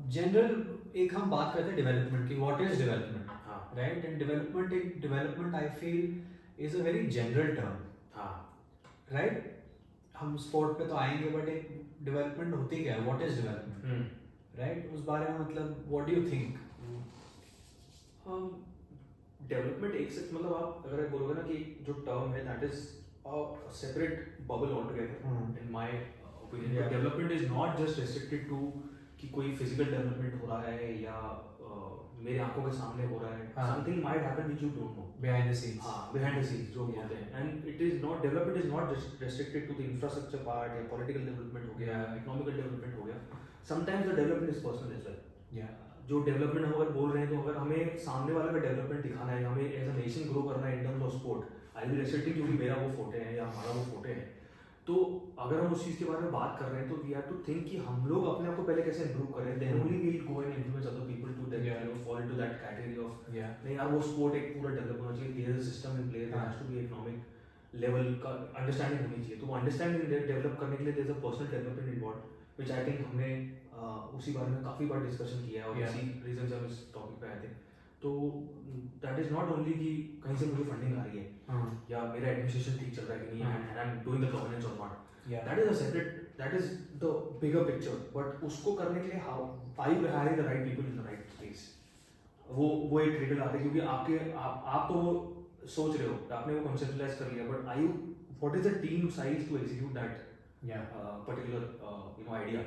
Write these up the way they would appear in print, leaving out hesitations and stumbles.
General एक हम बात करते हैं डेवलपमेंट की, व्हाट इज डेवलपमेंट, हाँ right? And development I feel is a very general term, हाँ राइट? हम स्पोर्ट पे तो आएंगे, बट एक डेवलपमेंट होती क्या है, व्हाट इज डेवलपमेंट, राइट? उस बारे में मतलब what do you think? Development एक से मतलब आप अगर बोलोगे ना कि जो टर्म है that is separate bubble all together in my opinion. Yeah. Development is not just restricted to कि कोई फिजिकल डेवलपमेंट हो रहा है या मेरे आंखों के सामने हो रहा है. Something might happen which you don't know behind the scenes. हाँ बिहाइंड द सीन्स जो होते हैं. And it is not development is not restricted to the infrastructure part या पॉलिटिकल डेवलपमेंट हो गया, इकोनॉमिकल डेवलपमेंट हो गया. Sometimes the development is personal as well. जो डेवलपमेंट हम अगर बोल रहे हैं तो अगर हमें सामने वाले का डेवलपमेंट दिखाना है, हमें एज अ नेशन ग्रो करना है in terms of sport, I will restricting क्योंकि मेरा वो फोटे हैं या हमारा वो फोटे हैं. तो अगर हम उस चीज़ के बारे में बात कर रहे हैं तो वी हैव टू थिंक कि हम लोग अपने आप को पहले कैसे इंप्रूव करें. Then only we will go and influence other people to fall into that category of नहीं यार वो स्पोर्ट एक पूरा डेवलप होना चाहिए. There is a system in place, there has to be economic level का अंडरस्टैंडिंग होनी चाहिए. तो वो अंडरस्टैंडिंग डेवलप करने के लिए there is a personal development involve which I think हमने उसी बारे में काफ़ी बार डिस्कशन किया है और इसी रीजन से हम इस टॉपिक पे आए थे. तो दैट इज नॉट ओनली कि कहीं से मुझे फंडिंग आ रही है या मेरा एडमिनिस्ट्रेशन ठीक चल रहा है कि नहीं and I am doing the governance और not. That is a separate, that is the bigger picture. But उसको करने के लिए how are you hiring the right people in the right space. वो एक ट्रिगल आता है क्योंकि आप तो वो सोच रहे हो, आपने वो कॉन्सेप्टलाइज कर लिया, but I you what is the team size to execute that particular idea.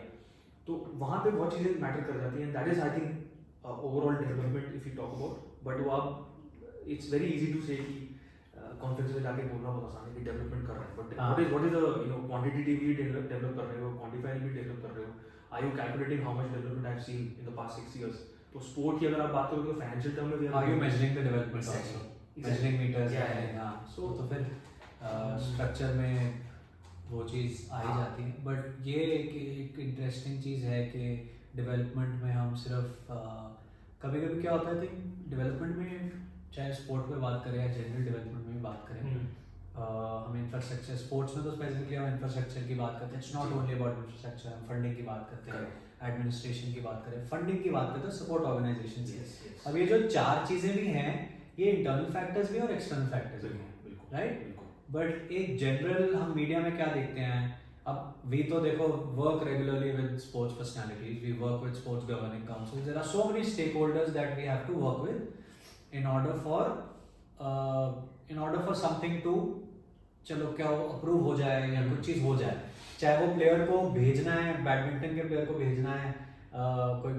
तो वहाँ पे बहुत चीज़ें मैटर कर जाती हैं. That is I think overall development if you talk about. But वो आप इट्स वेरी इजी टू से कि कॉन्फ्रेंस में जाके बोलना बहुत आसान है कि डेवलपमेंट कर रहे हैं, but what is quantitatively develop कर रहे हो, क्वांटिफाइबली डेवलप कर रहे हो. Are you calculating how much development I have seen in the past 6 years. तो स्पोर्ट की अगर आप बात करोगे तो फाइनेंशियल टर्म में are you measuring the development also, measuring meters है. हां, So, तो फिर स्ट्रक्चर में वो चीज़ आ ही जाती है. बट ये एक इंटरेस्टिंग चीज़ है कि डेवलपमेंट में हम सिर्फ कभी कभी क्या होता है, थिंक डेवलपमेंट में चाहे स्पोर्ट पे बात करें या जनरल डेवलपमेंट में बात करें, हम इंफ्रास्ट्रक्चर स्पोर्ट्स में तो स्पेसिफिकली हम इंफ्रास्ट्रक्चर की बात करते हैं. It's not only about infrastructure. हम फंडिंग की बात करते हैं, एडमिनिस्ट्रेशन की बात करें, फंडिंग की बात करते हैं, सपोर्ट ऑर्गेनाइजेशन की. अब ये जो 4 चीज़ें भी हैं, ये इंटरनल फैक्टर्स भी और एक्सटर्नल फैक्टर्स भी हैं, राइट? बट एक जनरल हम मीडिया में क्या देखते हैं, अब वी तो देखो work regularly with sports personalities, we work with sports governing council, there are so many stakeholders that we have to work with in order for something to चलो क्या अप्रूव हो जाए या कुछ चीज़ हो जाए. चाहे वो प्लेयर को भेजना है, बैडमिंटन के प्लेयर को भेजना है कोई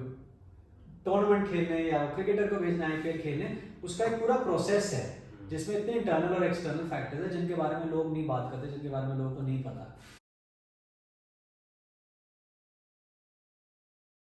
टूर्नामेंट खेलने या क्रिकेटर को भेजना है IPL खेलने, उसका एक पूरा प्रोसेस है जिसमें इतने इंटरनल और एक्सटर्नल फैक्टर्स हैं जिनके बारे में लोग नहीं बात करते, जिनके बारे में लोगों को नहीं पता.